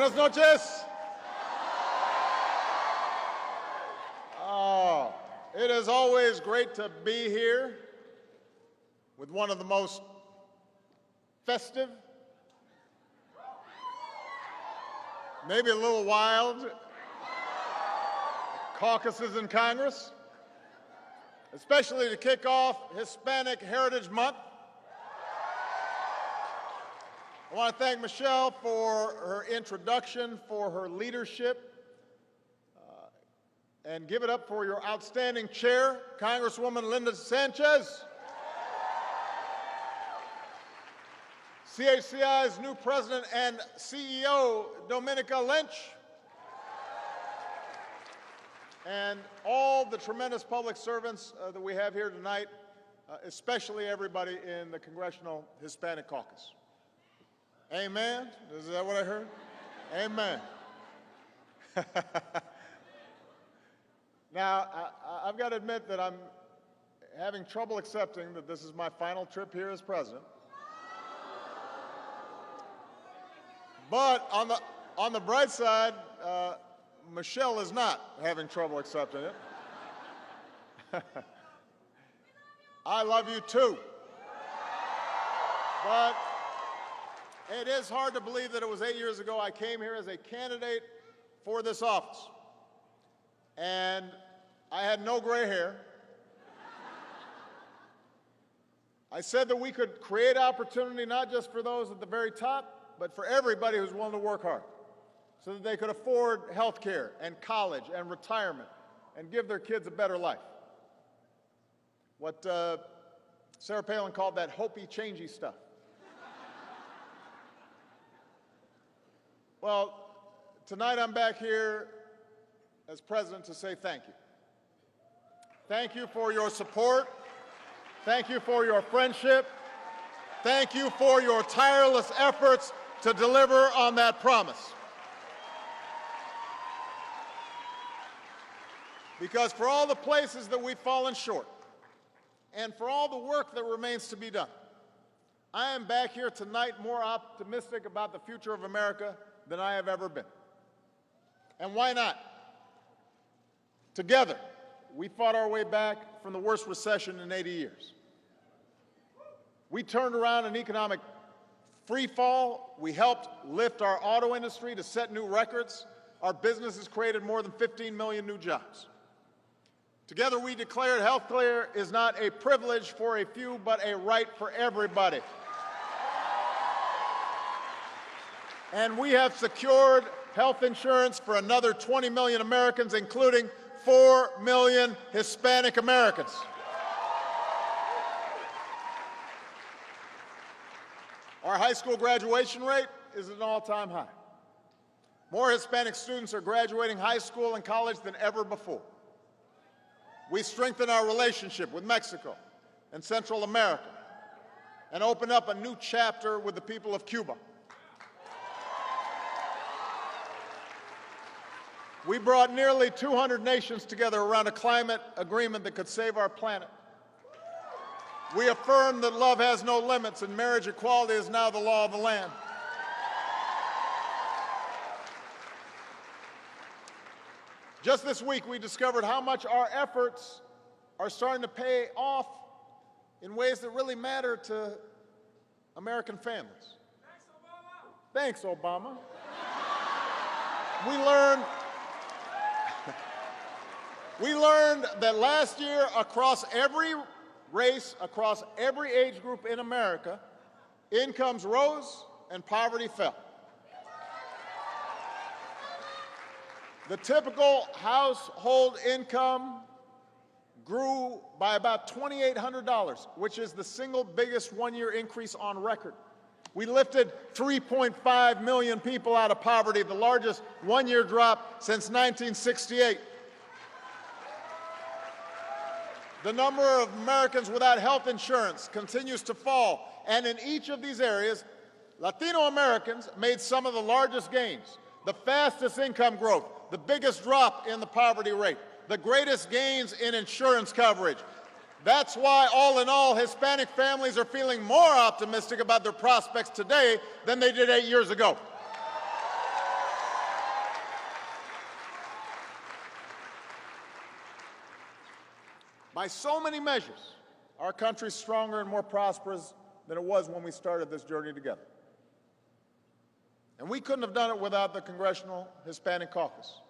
Buenas noches. Oh, it is always great to be here with one of the most festive, maybe a little wild caucuses in Congress, especially to kick off Hispanic Heritage Month. I want to thank Michelle for her introduction, for her leadership, and give it up for your outstanding chair, Congresswoman Linda Sanchez, CHCI's new president and CEO, Dominica Lynch, and all the tremendous public servants that we have here tonight, especially everybody in the Congressional Hispanic Caucus. Amen? Is that what I heard? Amen. Now, I've got to admit that I'm having trouble accepting that this is my final trip here as president. But on the bright side, Michelle is not having trouble accepting it. I love you too. But it is hard to believe that it was 8 years ago I came here as a candidate for this office. And I had no gray hair. I said that we could create opportunity not just for those at the very top, but for everybody who's willing to work hard so that they could afford health care and college and retirement and give their kids a better life. What Sarah Palin called that hopey, changey stuff. Well, tonight I'm back here as president to say thank you. Thank you for your support. Thank you for your friendship. Thank you for your tireless efforts to deliver on that promise. Because for all the places that we've fallen short, and for all the work that remains to be done, I am back here tonight more optimistic about the future of America than I have ever been. And why not? Together, we fought our way back from the worst recession in 80 years. We turned around an economic free fall. We helped lift our auto industry to set new records. Our businesses created more than 15 million new jobs. Together, we declared health care is not a privilege for a few, but a right for everybody. And we have secured health insurance for another 20 million Americans, including 4 million Hispanic Americans. Our high school graduation rate is at an all-time high. More Hispanic students are graduating high school and college than ever before. We strengthen our relationship with Mexico and Central America and open up a new chapter with the people of Cuba. We brought nearly 200 nations together around a climate agreement that could save our planet. We affirmed that love has no limits and marriage equality is now the law of the land. Just this week, we discovered how much our efforts are starting to pay off in ways that really matter to American families. Thanks, Obama. We learned that last year, across every race, across every age group in America, incomes rose and poverty fell. The typical household income grew by about $2,800, which is the single biggest one-year increase on record. We lifted 3.5 million people out of poverty, the largest one-year drop since 1968. The number of Americans without health insurance continues to fall, and in each of these areas, Latino Americans made some of the largest gains, the fastest income growth, the biggest drop in the poverty rate, the greatest gains in insurance coverage. That's why, all in all, Hispanic families are feeling more optimistic about their prospects today than they did 8 years ago. By so many measures, our country's stronger and more prosperous than it was when we started this journey together. And we couldn't have done it without the Congressional Hispanic Caucus,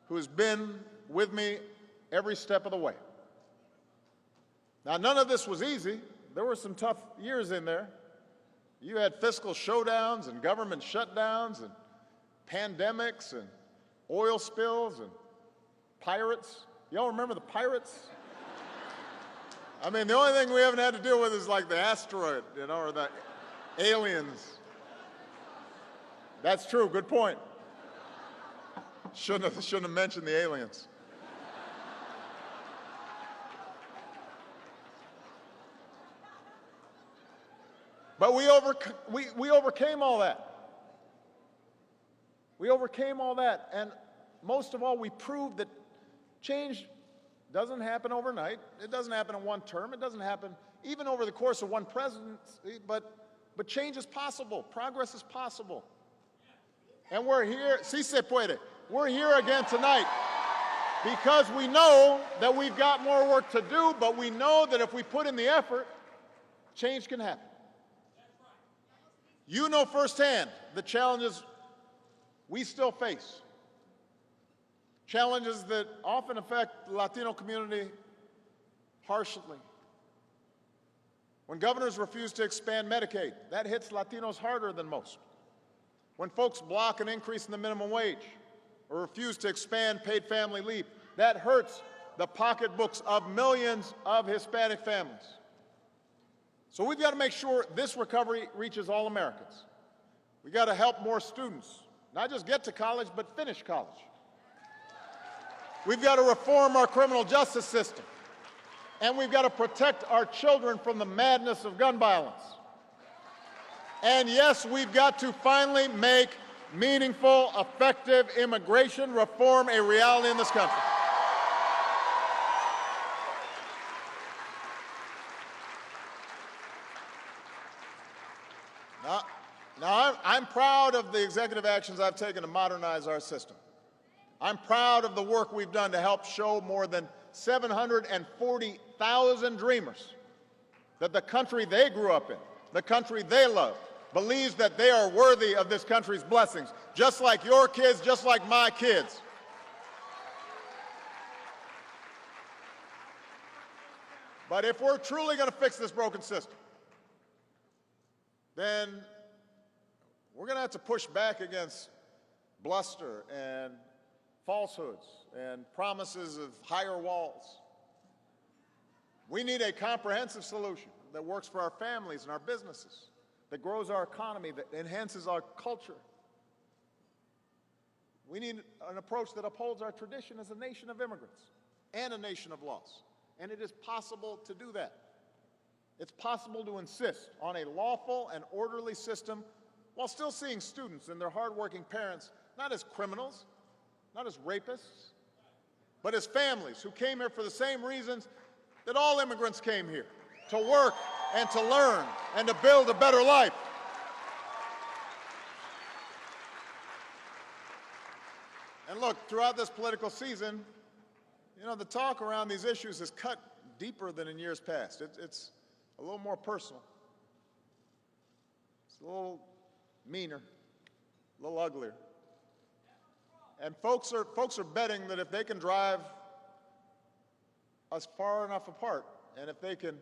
who has been with me every step of the way. Now, none of this was easy. There were some tough years in there. You had fiscal showdowns and government shutdowns and pandemics and oil spills and pirates. Y'all remember the pirates? I mean, the only thing we haven't had to deal with is like the asteroid, you know, or the aliens. That's true, good point. Shouldn't have mentioned the aliens. But we overcame all that. We overcame all that, and most of all, we proved that change doesn't happen overnight. It doesn't happen in one term. It doesn't happen even over the course of one presidency, but change is possible. Progress is possible. And we're here, si se puede. We're here again tonight because we know that we've got more work to do, but we know that if we put in the effort, change can happen. You know firsthand the challenges we still face. Challenges that often affect the Latino community harshly. When governors refuse to expand Medicaid, that hits Latinos harder than most. When folks block an increase in the minimum wage or refuse to expand paid family leave, that hurts the pocketbooks of millions of Hispanic families. So we've got to make sure this recovery reaches all Americans. We've got to help more students, not just get to college, but finish college. We've got to reform our criminal justice system. And we've got to protect our children from the madness of gun violence. And yes, we've got to finally make meaningful, effective immigration reform a reality in this country. Now, I'm proud of the executive actions I've taken to modernize our system. I'm proud of the work we've done to help show more than 740,000 dreamers that the country they grew up in, the country they love, believes that they are worthy of this country's blessings, just like your kids, just like my kids. But if we're truly going to fix this broken system, then we're going to have to push back against bluster and falsehoods and promises of higher walls. We need a comprehensive solution that works for our families and our businesses, that grows our economy, that enhances our culture. We need an approach that upholds our tradition as a nation of immigrants and a nation of laws. And it is possible to do that. It's possible to insist on a lawful and orderly system while still seeing students and their hardworking parents not as criminals, not as rapists, but as families who came here for the same reasons that all immigrants came here, to work and to learn and to build a better life. And look, throughout this political season, you know, the talk around these issues has cut deeper than in years past. It's a little more personal. It's a little meaner, a little uglier. And folks are betting that if they can drive us far enough apart, and if they can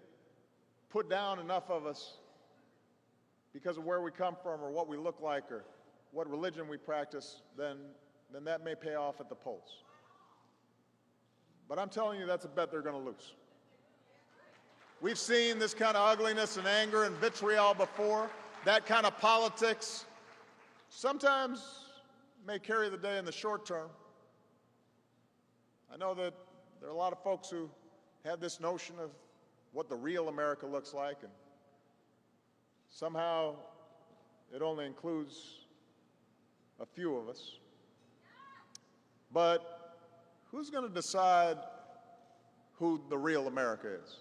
put down enough of us because of where we come from or what we look like or what religion we practice, then that may pay off at the polls. But I'm telling you, that's a bet they're going to lose. We've seen this kind of ugliness and anger and vitriol before. That kind of politics sometimes may carry the day in the short term. I know that there are a lot of folks who have this notion of what the real America looks like, and somehow it only includes a few of us. But who's going to decide who the real America is?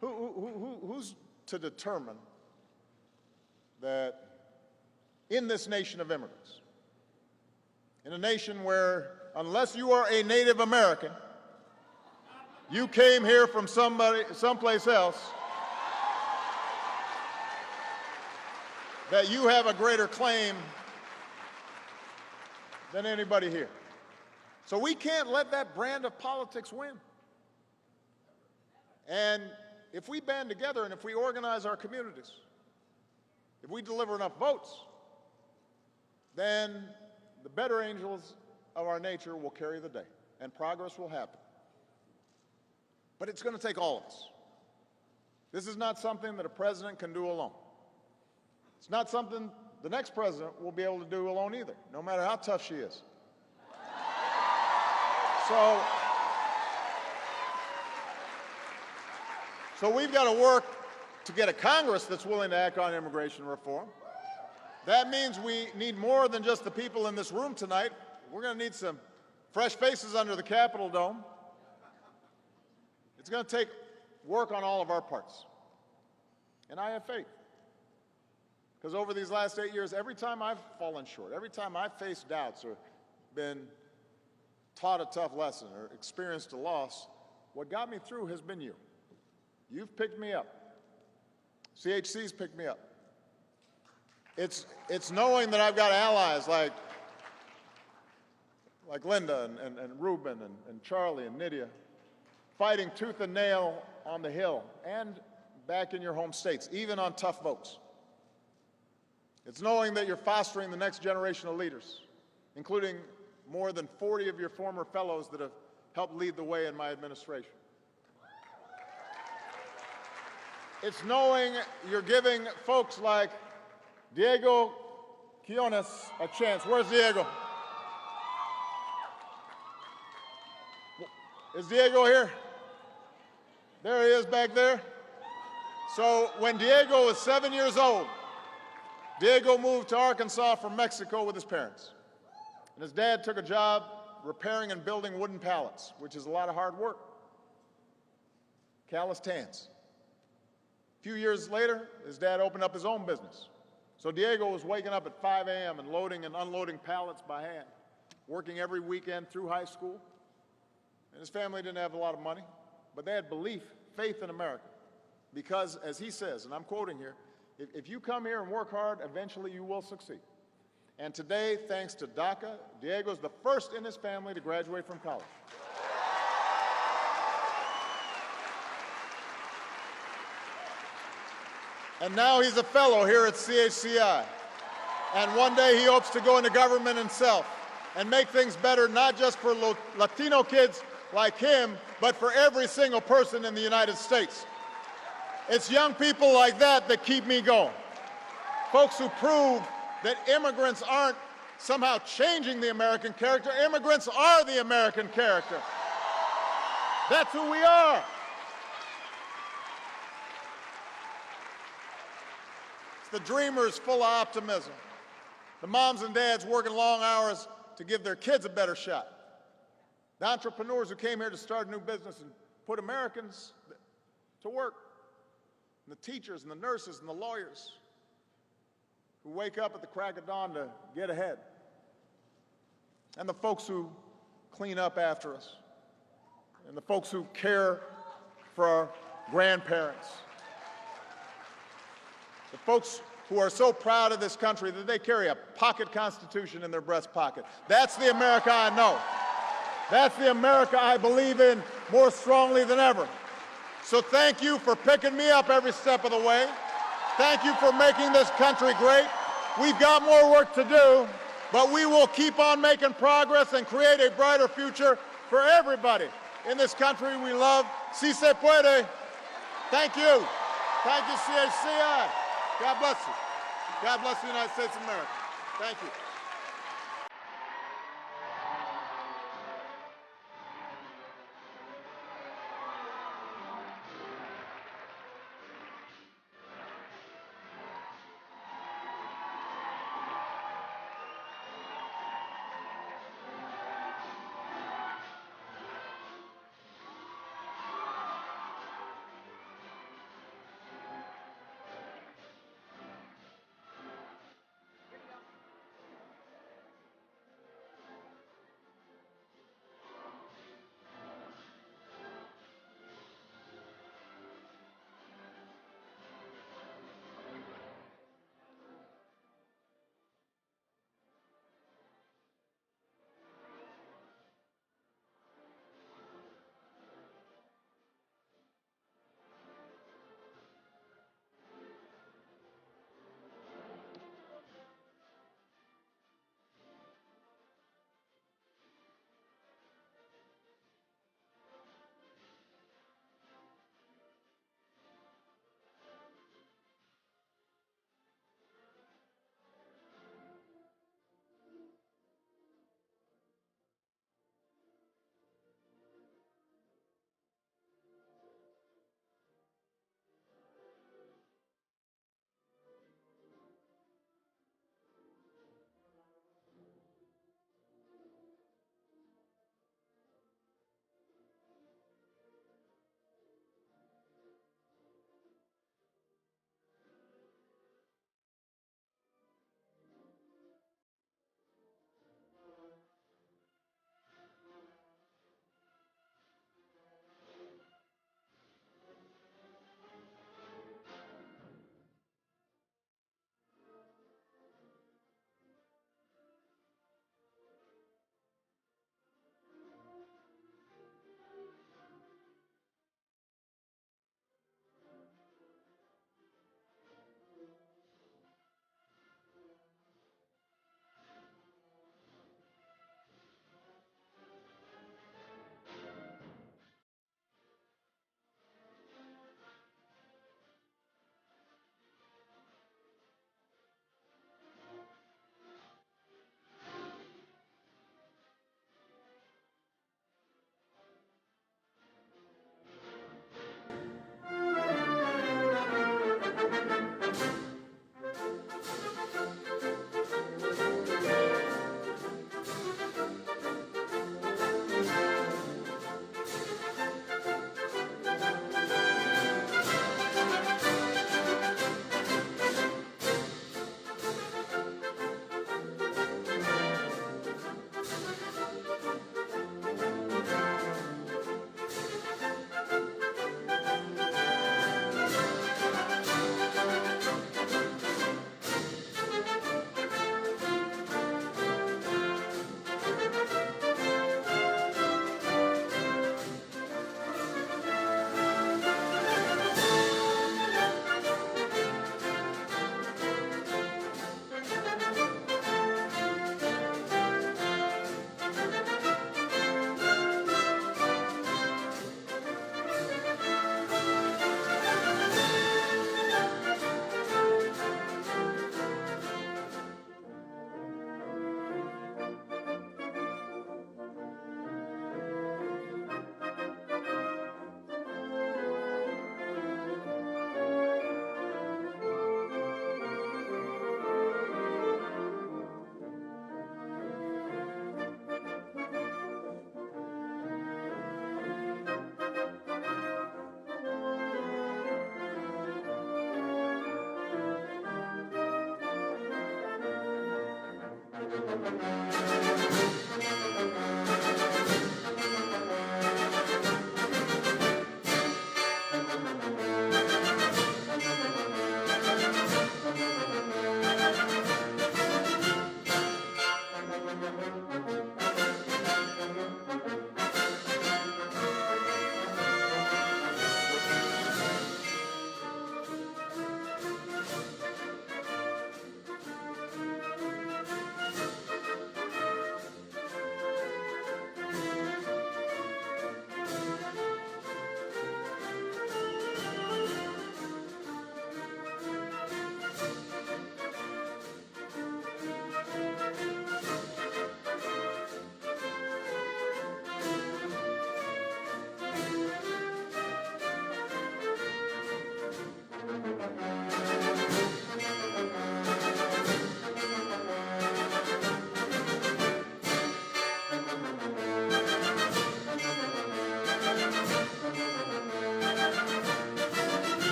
Who's to determine that in this nation of immigrants, in a nation where, unless you are a Native American, you came here from someplace else, that you have a greater claim than anybody here. So we can't let that brand of politics win. And if we band together and if we organize our communities, if we deliver enough votes, then the better angels of our nature will carry the day, and progress will happen. But it's going to take all of us. This is not something that a president can do alone. It's not something the next president will be able to do alone either, no matter how tough she is. So we've got to work to get a Congress that's willing to act on immigration reform. That means we need more than just the people in this room tonight. We're going to need some fresh faces under the Capitol dome. It's going to take work on all of our parts. And I have faith. Because over these last 8 years, every time I've fallen short, every time I've faced doubts or been taught a tough lesson or experienced a loss, what got me through has been you. You've picked me up. CHC's picked me up. It's knowing that I've got allies like Linda and Ruben and Charlie and Nydia fighting tooth and nail on the Hill and back in your home states, even on tough votes. It's knowing that you're fostering the next generation of leaders, including more than 40 of your former fellows that have helped lead the way in my administration. It's knowing you're giving folks like Diego Quinones a chance. Where's Diego? Is Diego here? There he is back there. So when Diego was 7 years old, Diego moved to Arkansas from Mexico with his parents. And his dad took a job repairing and building wooden pallets, which is a lot of hard work. Calloused hands. A few years later, his dad opened up his own business. So Diego was waking up at 5 a.m. and loading and unloading pallets by hand, working every weekend through high school. And his family didn't have a lot of money, but they had belief, faith in America. Because, as he says, and I'm quoting here, if you come here and work hard, eventually you will succeed. And today, thanks to DACA, Diego's the first in his family to graduate from college. And now he's a fellow here at CHCI. And one day he hopes to go into government himself and make things better, not just for Latino kids like him, but for every single person in the United States. It's young people like that that keep me going. Folks who prove that immigrants aren't somehow changing the American character. Immigrants are the American character. That's who we are. It's the dreamers full of optimism. The moms and dads working long hours to give their kids a better shot. The entrepreneurs who came here to start a new business and put Americans to work. And the teachers and the nurses and the lawyers who wake up at the crack of dawn to get ahead. And the folks who clean up after us. And the folks who care for our grandparents. The folks who are so proud of this country that they carry a pocket constitution in their breast pocket. That's the America I know. That's the America I believe in more strongly than ever. So thank you for picking me up every step of the way. Thank you for making this country great. We've got more work to do, but we will keep on making progress and create a brighter future for everybody in this country we love. Si se puede. Thank you. Thank you, CHCI. God bless you. God bless the United States of America. Thank you.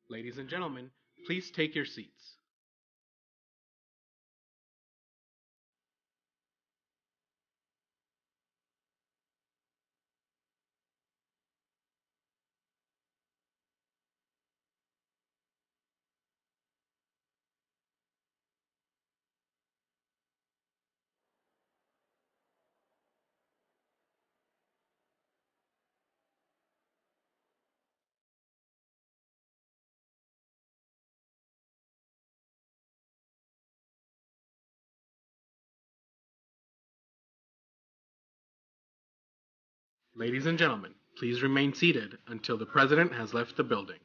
Ladies and gentlemen, please take your seats. Ladies and gentlemen, please remain seated until the President has left the building.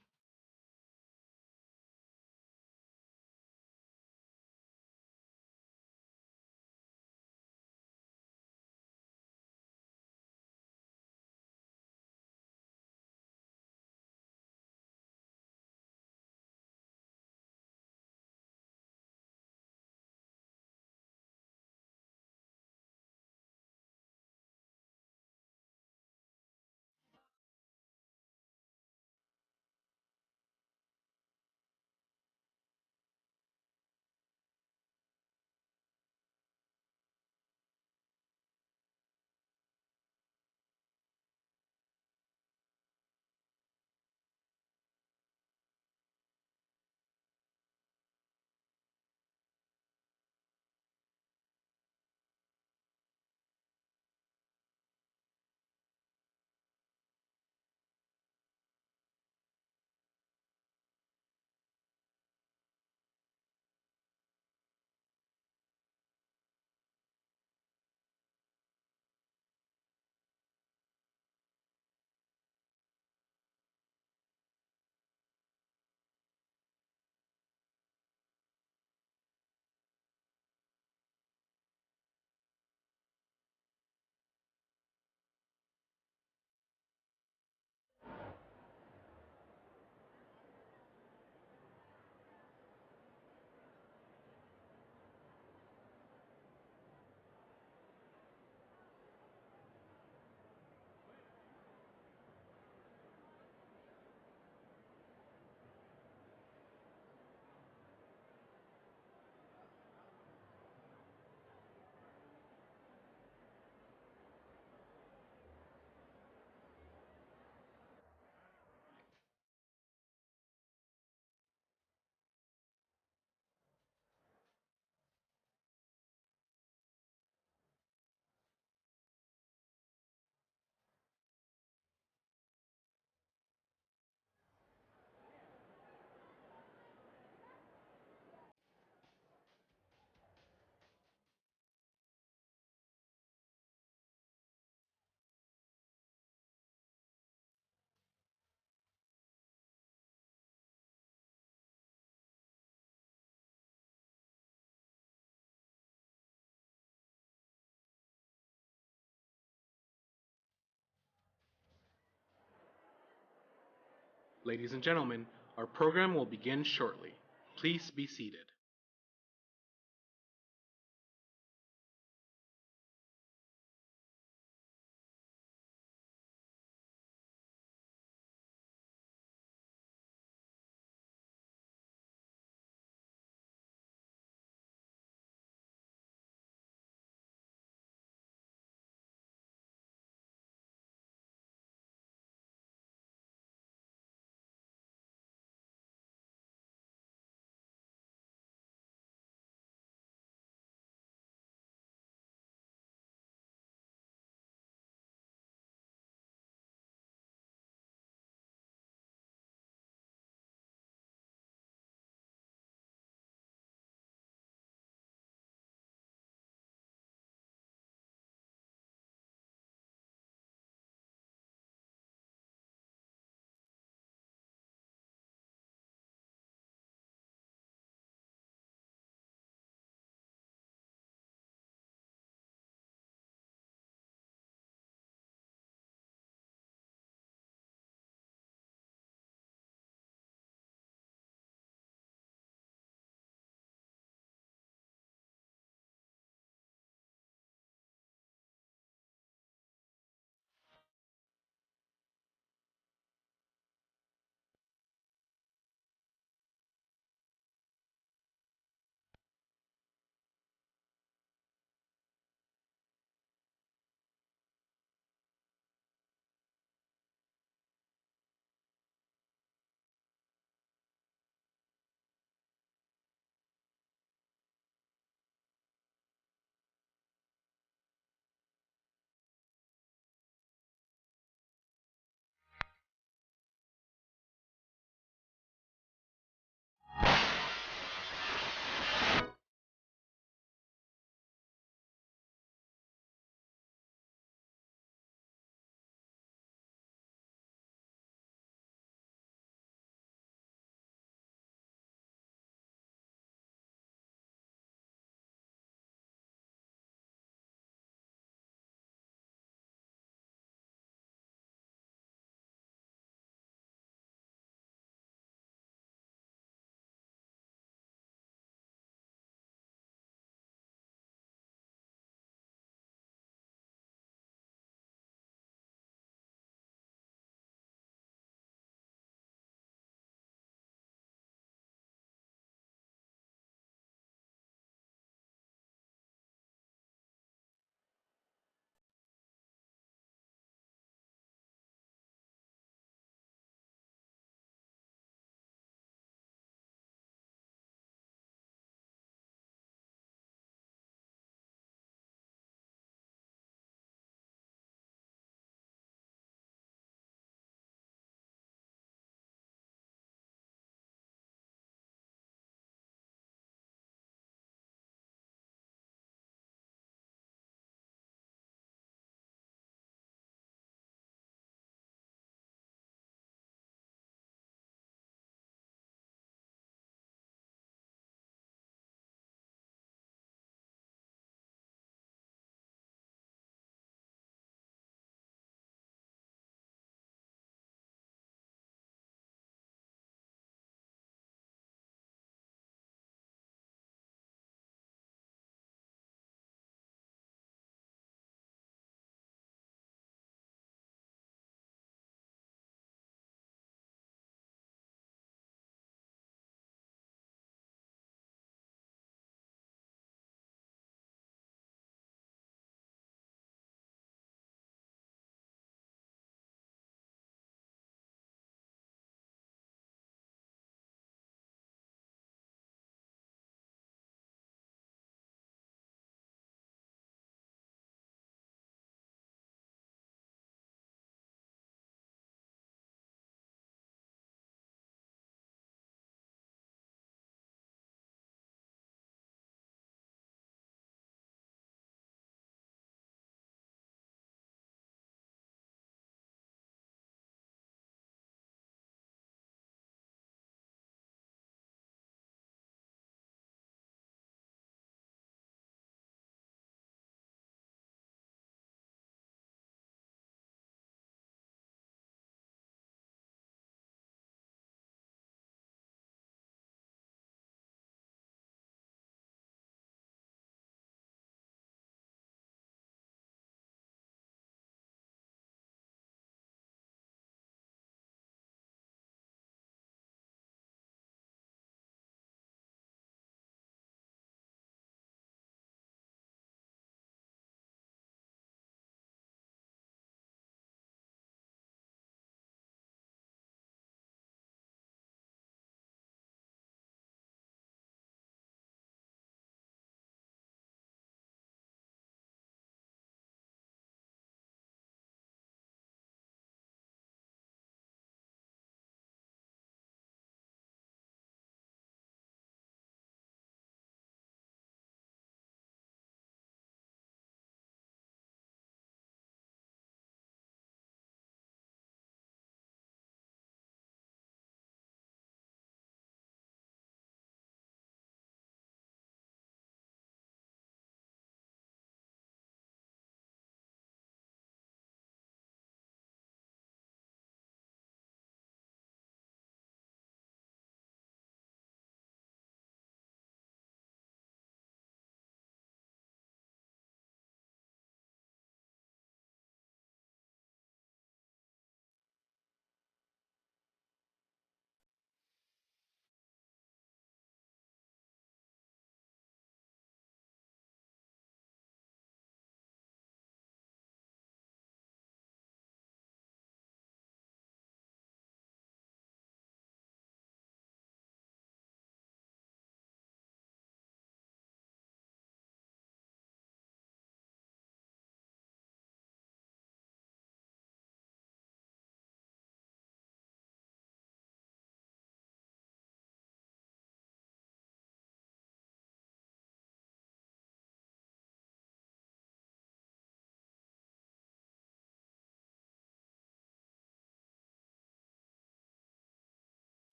Ladies and gentlemen, our program will begin shortly. Please be seated.